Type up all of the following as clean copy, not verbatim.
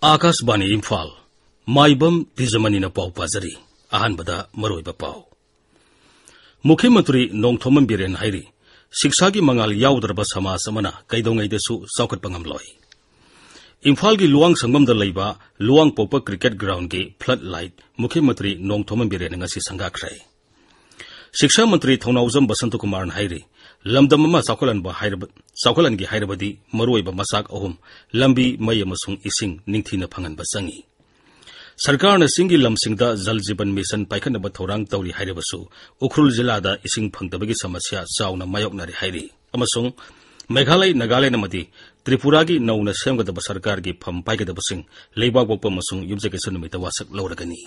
आकाशवाणी इम्फाल माइबम तिजमनीना पाउ पाजरी अहानबदा मरोइबा पाउ मुख्यमंत्री नोंथोमम बिरेन हाइरी शिक्षा की मंगाल याउदरबा समाज अमना कैदोंगैदसु चौखटपा ngamloi इम्फाल की लुआंग संगमदा लैबा लुआंग पोपा क्रिकेट ग्राउंड की फ्लड लाइट मुख्यमंत्री नोंथोमम बिरेन ngasi संगाख्रै शिक्षा मंत्री थौनाउजम बसंत कुमार हाइरी लमदम अमा चौखलनगी हाइरबदी मरोइबा मसाक अहुम लंबी मई अमसुंग इसिंग निंगथीना फंगनबा चंगी सरकार न सिंगी लमसिंगदा जल जीवन मिशन पाइखनबा थौरांग तौरी हाइरबसु उखरुल जिलादा इसिंग फंगदबगी समस्या चाउना मायोकनारि हाइरी अमसुंग मेघालय नागालैंड अमदी त्रिपुरा की नौना सेमगदबा सरकार की फम पाइगदबसिंग लेबाक पोक्पा अमसुंग युमजगेसन नुमिता वासक लौरगनी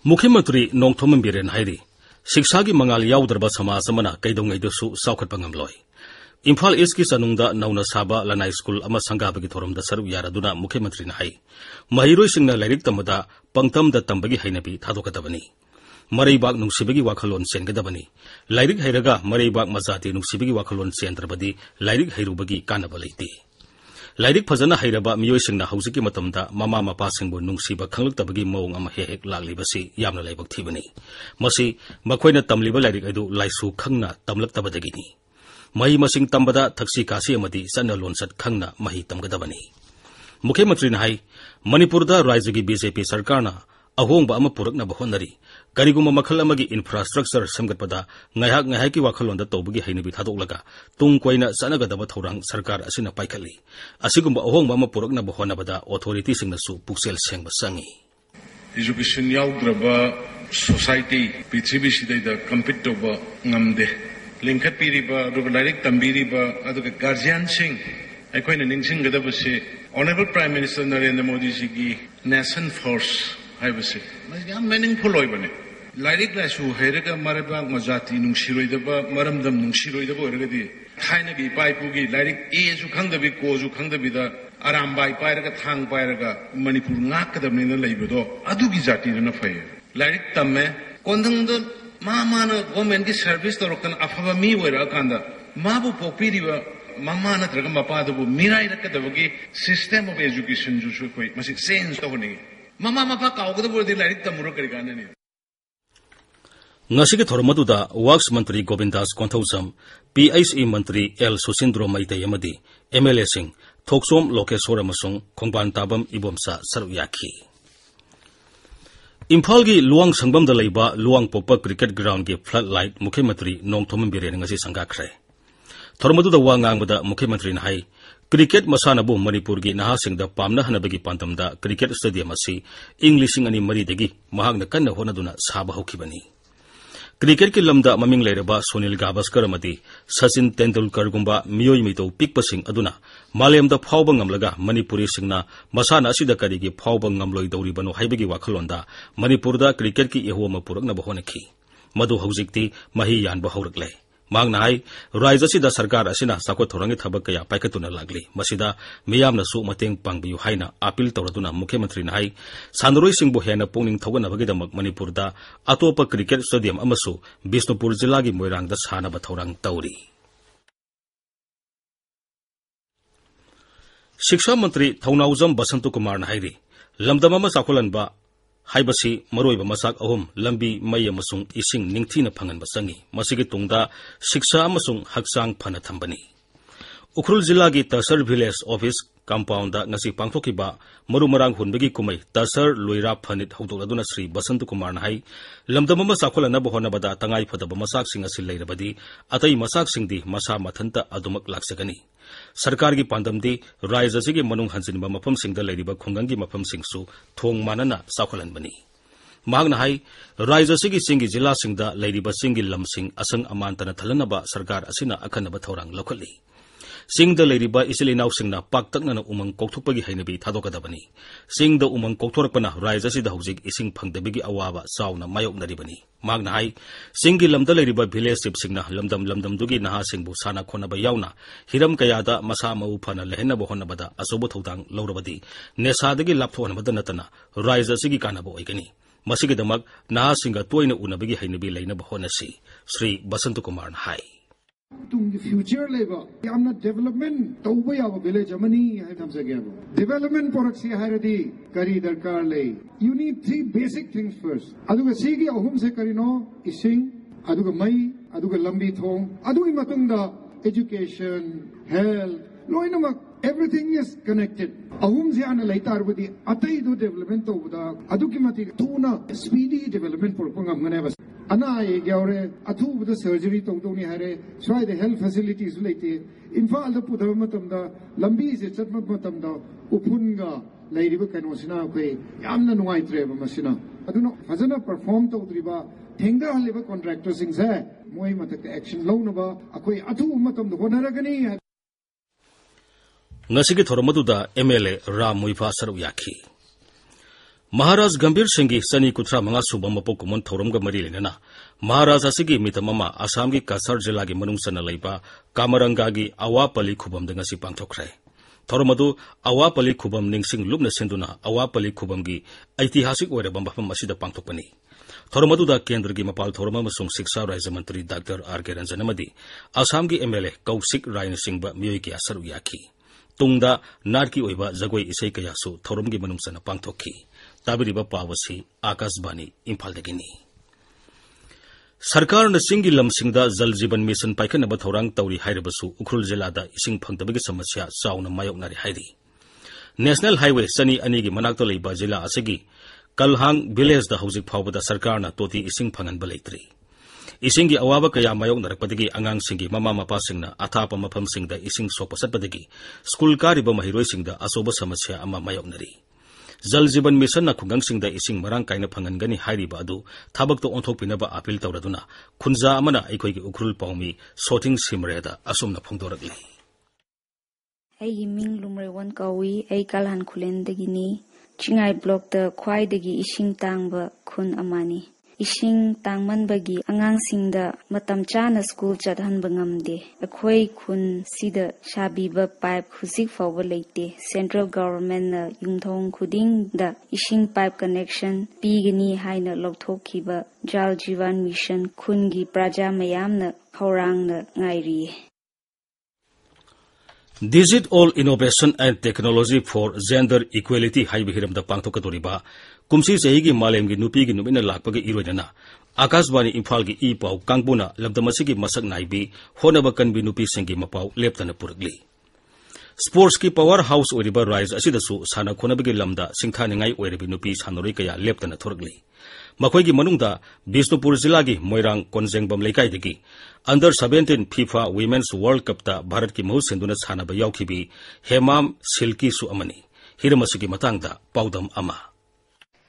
मुख्यमंत्री नोंथोमम बिरेन हाइरी शिक्षा की मंगाल याउदरबा समाज अमना कैदोंगैदसु चौखटपा ngamloi इम्फाल ईस्ट की सनुंगदा नौना साबा लनाई स्कूल अमा संगाबगी थोरमदा सरुक यारादुना मुख्यमंत्री हाई महिरोइसिंगना लाइरिक तमदा पंगतमदा तंबगी हैनबी थादोकदबनी मरैबाग नुंसिबगी वाखलोन सेनगदबनी लाइरिक हैरगा मरैबाग मजाति नुंसिबगी वाखलोन सेंद्रबदी लाइरिक हैरुबगी कानबा लैते लाइरिक फजना हैरबा मियोइसिंगना हौजिकी मतमदा ममा मपासिंगबु नुंसिबा खंगलक्तबगी मौंग अमा हेक लाग्लिबसी यामना लाइबक थिबनी मसी मखोइना तमलिबा लाइरिक अदु लाइसु खंगना तमलक्तबदगिनी मही मसिंग तंबदा थक्सी कासी अमदी सन्न लोनसत खंगना मही तमगदबनी मुख्यमंत्री हाई मणिपुरदा राज्य की बीजेपी सरकारना अहोंगबा अमा पुरकनबा होनरी करिगुमा मखल अमगी इंफ्रास्ट्रक्चर सेमगतपदा ngayak ngayak की वाखलोंदा तौबगी हैनबी थादोकलगा तुंग कोइना सनगदबा थौरांग सरकार असिना पाइखली असिगुम्बा अहोंगबा अमा पुरकनबा होनबदा ऑथोरिटी सिंगनसु पुक्सेल सेंगबा संगी एजुकेशन याउद्रबा सोसाइटी पृथ्वी सिदैदा कम्पीट तौबा ngamde लिंखत पीरिबा अदुगा लाइरिक तंबीरिबा अदुगा गार्जियन सिंग अखोइना निंगसिंगदबसे honourable prime minister Narendra Modi ji की नेशन फर्स्ट हाइबसे याम मीनिंगफुल ओइबने लाइरिक लाइसु हैरगा मरबाग मजाति नुंसिरोइदबा मरमदम नुंसिरोइदबा ओरगदी थाइनगी पाइपुगी लाइरिक एजु खंगदबी कोजु खंगदबीदा आरामबाई पाइरगा थांग पाइरगा Manipur ngakadabnina leibodo adugi jati na fay लाइरिक तम्मे कोंदंगदो मामाना गवर्नमेंट की सर्विस तौरकन अफबा मी ओइरा कांदा माबु पोपीरिबा मामा नत्रगा मपादबु मिराई रकदबगी सिस्टम ऑफ एजुकेशन जुसु कोइ मसि चेंज तोहने मामा Mopa काउगदबुदि lyric तमुरो करिगाननि ngasi thormaduda works मंत्री गोविंदास कोंथौसम PHE मंत्री एल सुसिंद्रो मैतै अमदी MLA सिंह थोकसोम लोकेश्वर अमसुंग खोंगबान ताबम इबोमसा सरुक याखी इम्फाल की लुआंग संगमदा लैबा लुआंग पोपा क्रिकेट ग्राउंड की फ्लड लाइट मुख्यमंत्री नोंथोमम बिरेन ngasi संगाख्रै थोरमदुदा वा ngangbada मुख्यमंत्री हाई क्रिकेट मसानबु मणिपुर की नहासिंगदा पामना हनबगी पांतमदा क्रिकेट स्टेडियम असि इंग लिसिंग अनि मरीदगी महागना कन्ना होनदुना साबा हौखिबनी क्रिकेट की लमदा ममिंग लेरबा सुनील गावस्कर अमदी सचिन तेंदुलकर गुंबा मियोई मितो पिकपसिंग अदुना मालेमदा फावबा ngamlaga मणिपुरी सिंगना मसाना असिदा करिगी फावबा ngamloi दौरिबनो हाइबगी वाखलोंदा मणिपुरदा क्रिकेट की एहोमा पुरकनबा होनखि मदु हौजिकती मही यानबा हौरकले मांगना हाई राज्यसिदा सरकार असिना साको थोरंगी थबक कया पाइकतुना लागली मसिदा मियामनसु मतेंग पांगबियु हाइना अपील तौरदुना मुख्यमंत्री हाई सानरोई सिंहबु हेना पुंगनिंग थौगनबगीदमक मणिपुरदा अतोपा क्रिकेट स्टेडियम अमसु बिष्णुपुर जिला की मोइरांगदा सानबा थौरांग तौरी शिक्षा मंत्री थौनाउजम बसंत कुमार हाइरी लमदम अमा चाखोलनबा हाइबसी मरोइबा मसाक अहुम लंबी मई अमसुंग इसिंग निंगथीना फंगनबा संगी मसिगी तुंगदा शिक्षा अमसुंग हक्सांग फना थंबनी उखरुल जिला की तसर विलेज ऑफिस कंपाउंड ngasi पांगथोकिबा मरुमरांग हुनबगी कुमै तसर लोइरा फनित हौदोलदुना श्री बसंत कुमार हाई लमदम अमा चाखोलनबा होनबदा तंगाई फदबा मसाकसिंग असि लैरबदी अतै मसाकसिंगदी मसा मथंता अदुमक लाक्सगनी सरकार की पांदमदी राज्य की मनुंग हंजिनबा मफमसिंगदा लैरिबा खुंगंगी मफमसिंगसु थोंग मानना चाखोलनबनी महागना हाई राज्य की सिंगी जिला सिंगदा लैरिबा सिंगी लमसिंग असंग अमानतना थलनबा सरकार असिना अखनबा थौरांग लौखली Singda leiriba isilinaw singna paktakna umang kokthokpagi hainabi thadokadabani. Singda umang kokthorapana raija sida hojik ising phangdabigi awaba sauna mayoknaribani. Magna hai singi lamda leiriba village singna lamdam dugi naha singbu sana khonaba yauna hiram kayada masa mau phana lehenaba honabada asobo thodang laurabadi nesadagi lapthonabada natana raija sigi kanaba oigani. Masigidamak naha singa toina unabigi hainabi leinaba honasi Sri Basantu Kumar hai. The future labor, yamna development tauba yawa village amani hai thamsa gaya. Development products hairadi kari darkar lay. You need three basic things first. Aduga sigi ahum se karino ising, aduga mai, aduga lambi thong, aduga matungda education, health, loinamak everything is connected. Ahum se ana laitar budi atai do development tauba aduki mati tuna speedy development for pangam ngane. Ana ye gaure athu the surgery tongdoni hare swai the health facilities laite imphal da pudaba matamda lambi se chatmat matamda uphunga lairiba kanosina koi yamna nuaitre ba masina aduna fazana perform tawdriba thengda haliba contractor sing sa moi matak action launaba akoi athu matamda honaragani ngasigi thoramaduda MLA Ram Muifa saru yakhi Maharaj Gambir Singhi Sani Kutra Manga Subama Pokumon Thoramga Marilena Maharaj Asigi Mitamama Asamgi Kasar Jilagi Manungsana Laiba Kamarangagi Awapali Kubam Dengasi Pangtokre Thoramadu Awapali Kubam Ningsing Lubna Senduna Awapali Kubamgi Aitihasik Werebamba Masida Pangtokani Thoramadu Kendragi Mapal Thorama Sung Siksa Raja Mantri Dr. R.K. Ranjanamadi Asamgi MLA Kausik Rayan Singba Myoiki Asaru Yaki Tungda Narki Oiba Zagoi Isai Kayasu Thoramgi Manungsana Pangtoki Tabiriba Pawasi Akasbani Impaldagini Sarkar na singi lamsingda Jal Jeevan Mission Paikanaba Thorang Tauri Hairabasu Ukhrul Jilada Ising Phangdabagi Samasya Sauna Mayoknari Hairi National Highway Sani Anigi Manakta Leiba Jila Asigi Kalhang Village da Hojik Phawbada Sarkar na Toti Ising Phanganba Leitri Isingi awaba kaya mayoknarakpadagi angang singi mama mapasingna athapa maphamsingda ising sopasatpadagi school kariba mahiroisingda asoba samasya ama mayoknari Jal Jeevan Mission na khungangsingda ising marang kaina phangangani hairiba adu thabakto onthokpinaba appeal tawraduna khunja amana aikoigi Ukhrul Paumi Soting Simreda asumna phongdorakli Ai ming lumrewan kawi ai kalhan khulendagini Chingai block da khwaidagi ising tangba khun amani Ising tangmanbagi angangsingda matam chana school chathanba ngamde akhoi khun sida shabiba pipe khusik fawba leite central government na yungthong khuding da ising pipe connection pigani haina lokthokhiba Jal Jeevan Mission khungi praja mayamna khawrangna ngairi Digit All Innovation and Technology for Gender Equality Haibihiram da Pangtokatoriba Kumsi Sehigi Malemgi Nupigi Numina Lakpagi Iroidana Akasbani Imphal gi Pau Kangbuna Labdamasigi Masak Naibi Honaba Kanbi Nupi Sengi Mapau Leptana Puragli Sports ki powerhouse Oriba Rise Asidasu Sana Khonabigi Lamda Singthaningai Oribi Nupi Sanori Kaya Leptana Thoragli Makoigi Manungda Bisnupur Jilagi Moirang Konjengbam Leikaidagi Under 17 FIFA Women's World Cup ta Bharat ki Mahu Senduna Sanaba Yaukhibi Hemam Silki Su Amani Hiramasigi Matangda Paudam Ama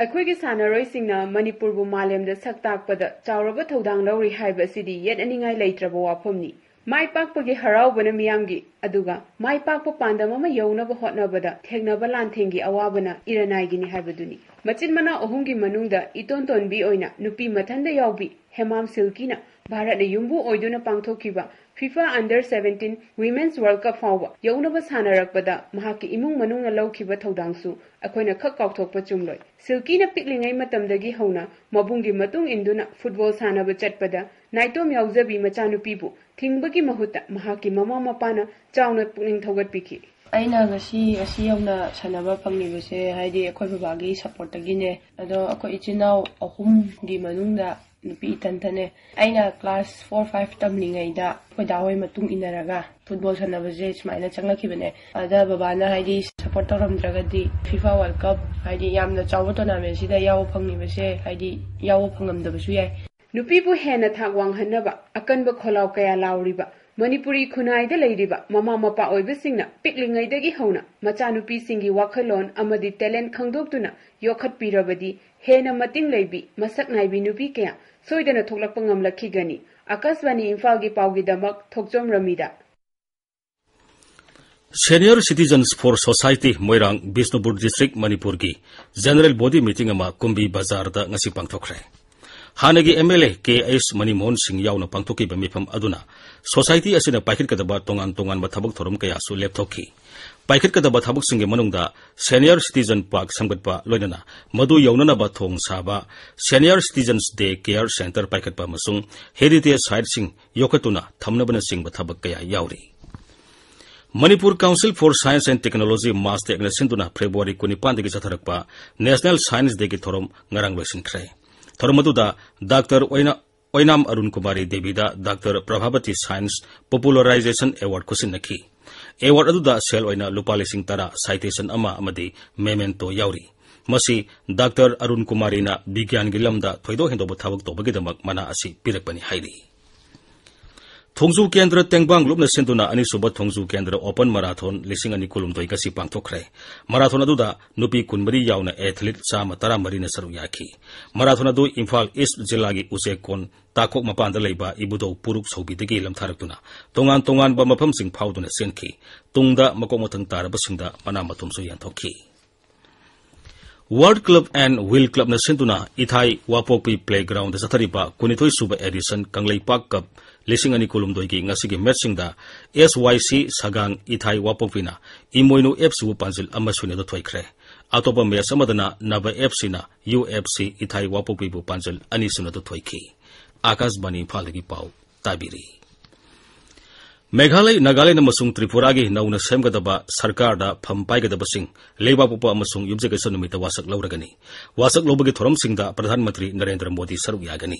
Akhwegi sanaroi-singna Manipurbu malemda saktakpada chauraba thodang lauri haiba asidi yet aningai leitraba wafamni mai pakpagi haraubana miyamgi aduga mai pakpa pandama ma yaunaba hotnabada thegnaba lanthengi awabana iranaigini haibaduni machin mana ohumgi manungda itontonbi oina nupi mathanda yaubi Hemam Silkina Bharat na yumbu oiduna pangthokhiba FIFA Under 17 Women's World Cup fawba yaunaba sanarakpada mahaki imung manungna lawkhiba thodangsu akoina khak kaukthokpa chumloi Silkina piklingai matamdagi hauna mabungi matung induna football sanaba chatpada naitom yauzabi machanupibu thingbagi mahutta mahaki mama mapana chauna pukning thogatpikhi aina ngasi asi yauna sanaba pangnibase haidi akhoi babagi support tagine ado akhoi ichinau ahum gi manungda nupi tantane aina class 4-5 tamlingaida podawai matung inaraga football sanabaje smaina changlakibane ada babana haidi support tawramdragadi FIFA World Cup haidi yamna chawa tournament sida yawo phangnibase haidi yawo phangamdabasu yai nupi bu hena thak wanghanaba akanba kholaw kaya lawriba Manipuri Khunai leiriba mama mapa oibasingna piklingaidagi hauna machanupi singi wakhalon amadi talent khangdoktuna yokhat pirabadi hena mating leibi masak naibi nupi kaya soidana thoklakpa ngamlakhigani Akasbani Imphal gi pawgi damak thokjom ramida Senior Citizens for Society Moirang Bisnupur District Manipur ki General Body Meeting ama Kumbi Bazar da ngasi pangthokre. Hanagi MLA KS Manimohon Singh yauna pangthoki ba mifam aduna society asina paikit kadaba tongan ba thabak thorum kaya su lepthoki. Paikit kadaba thabak singge manungda Senior Citizen Park samgatpa loinana madu yaunana ba thong saba Senior Citizens Day Care Center paikit pa masung heritage site sing yokatuna thamnabana sing ba thabak kaya yauri. Manipur Council for Science and Technology Mass Tech Sinduna February 19 dagi chatharakpa National Science Day ki thorom ngarang loisinkhre. Thoromaduda Dr. Oinam Arun Kumari Devida Dr. Prabhavati Science Popularization Award kusinaki. Award aduda sel oina lupa lising tara citation ama amadi memento yauri. Masi Dr. Arun Kumari na bigyan gilamda thoido hendobo thabak tobagidamak mana asi pirakpani hairi. Thongju Kendra Tengbang Lupna Sinduna Ani Suba Thongju Kendra Open Marathon Lising Ani Kulum Doi Kasi Pangthokre. Marathon aduda Nupi Kunmari Yauna Athlete Sama Tara Marina Saruyaki. Marathon adu Imphal East Jilagi Usekon Takok Mapanda Leiba Ibudo Puruk Sobi Degi Lam Tharakuna. Tongan ba mapam sing Pauduna Senki. Tungda Makomotang Tarabasingda Manamatum Suyantoki. World Club and Wheel Club na Sinduna Ithai Wapopi Playground Zatariba Kunitoi Suba Edison Kanglei Park Cup Lising Ani Kulum Doi ki ngasigi matching da SYC Sagang Ithai Wapopina Imoinu FC Panzil Amasune do Toikre. Atopa match amadana Naba FC na UFC Ithai Wapopi bu Panzil Ani Suna do Toiki. Akas Bani Phalagi Pau Tabiri. Meghalaya Nagaland amasung Tripura gi nauna semgadaba sarkar da phampaigadaba sing leba popa amasung yumjegasa numita wasak lauragani. Wasak lobagi thorom sing da Pradhan Mantri Narendra Modi saruk yagani.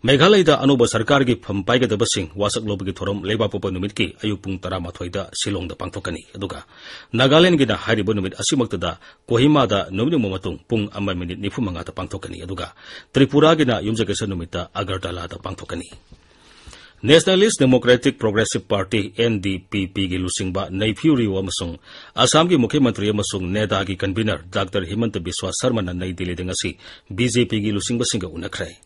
Meghalaya da anuba sarkar gi phampaigadaba sing wasak lobagi thorom leba popa numit ki ayuk pung 13 da Shillong da pangthokani. Aduga Nagaland gi da hariba numit asimakta da Kohima da numit matung pung 1 minute 45 da pangthokani. Aduga Tripura gi na yumjegasa numita Agartala da pangthokani. Nationalist Democratic Progressive Party NDPP gi lusingba Naipuri amasung Assam gi Mukhyamantri amasung NEDA gi convener Dr. Himanta Biswa Sarma na Nai Delhi dengasi BJP gi lusingba singa unakre.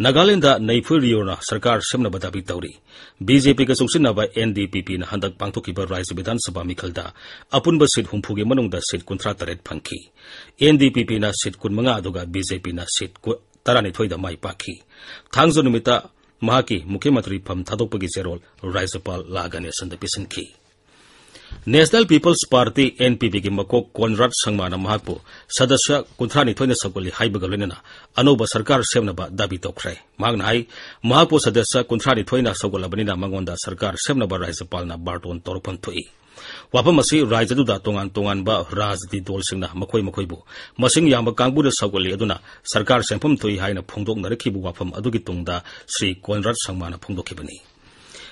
Nagaland da Naipuri na sarkar semna badabi tauri. BJP ka sungsinaba NDPP na handak pangthokiba Rajya Vidhan Sabha mikhalda apunba seat humpu gi manungda seat 38 phangki. NDPP na seat 15 aduga BJP na seat 12 da mai pakhi. Thangjo numita Mahaki Mukhyamantri Pham Thadokpagi Cherol Rajyapal Lagane Sandapisanki. National People's Party NPP gi makok Conrad Sangma na mahakpo sadasya 32 sakoli haibaga loinana anoba sarkar semnaba dabi tokre. Magna hai mahakpo sadasya 32 na sagolabani na mangonda sarkar semnaba Rajyapal na Barton Torpan thoi. Wapamasi Rajadu da tongan ba Rajdi Dol Singna Makoi bu Masing Yamba Kangbu da Sagoli aduna Sarkar Sempum Tui Haina Pungdok Narakibu Wapam Adugi Tungda Sri Conrad Sangmana Pungdokibani.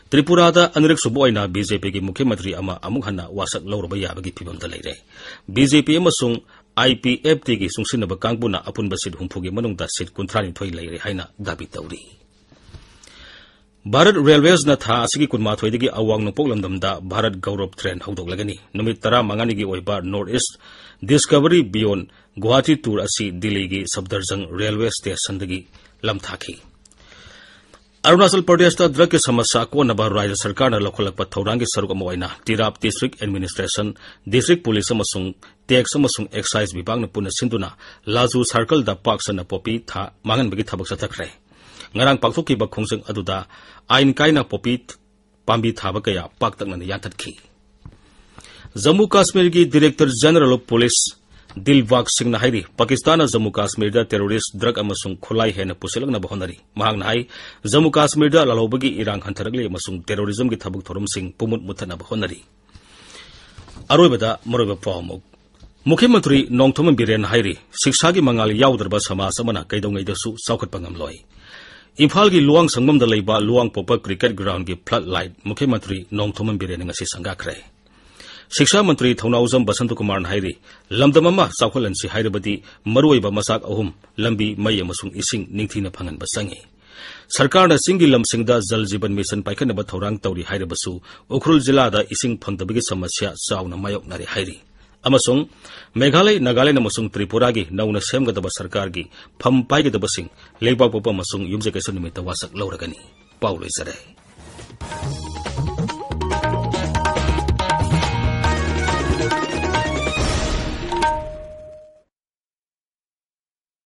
Tripura da Anrik Suboina BJP gi Mukhyamantri ama Amukhana Wasak Laurba Yabagi Pibam da Leire. BJP amasung IPFT gi sungsinaba Kangbu na Apun Basit Humpugi Manungda Sit Kuntrani Thoi Leire Haina Dabi Tauri. Bharat Railways na tha asigi kunma thoidagi awang nopok lamdamda Bharat Gaurav Train haudok lagani numit 15 gi oiba North East Discovery Beyond Guwahati Tour asi Delhi gi Sabdarjung Railway Station dagi lamthaki. Arunachal Pradesh ta drug ke samasya ko naba Rajya Sarkar na lokholakpa thaurangi saruk amoina Tirap District Administration District Police amasung Tax amasung Excise Vibhag na puna sinduna Laju Circle da Parks na popi tha mangan bagi thabak sathakre. Ngarang pagthoki ba khungsang aduda ain kaina popit pambi thaba kaya paktak na yantatkhi. Jammu Kashmir gi Director General of Police Dilbag Singh na hairi Pakistan Jammu Kashmir da terrorist drug amasung khulai hena pusilak na bahonari mahang na hai Jammu Kashmir da lalobagi irang hantaragli amasung terrorism gi thabuk thorum sing pumut muthana bahonari. Aroibada moroba pawmuk Mukhyamantri Nongthom Biren hairi shiksha gi mangal yaudarba samaj amana kaidongai dasu saukhat pangam loi. Imphal gi luang sangmam da leiba luang popa cricket ground gi floodlight Mukhyamantri Nongthom Biren ngasi sangakre. Shiksha Mantri Thaunauzam Basant Kumar hairi lamdamama saukhalansi hairabadi maruiba masak ahum lambi mai amasung ising ningthina phangan basangi. Sarkar na singi lamsingda Jal Jeevan Mission paikhanaba thorang tauri hairabasu Ukhrul jila da ising phangdabagi samasya chauna mayok nari hairi. Amasung Meghalaya Nagaland amasung Tripura gi nauna semgadaba sarkar gi pham paigedaba sing leibak popa amasung yumjekasa numita wasak lauragani. Pauloi Zare.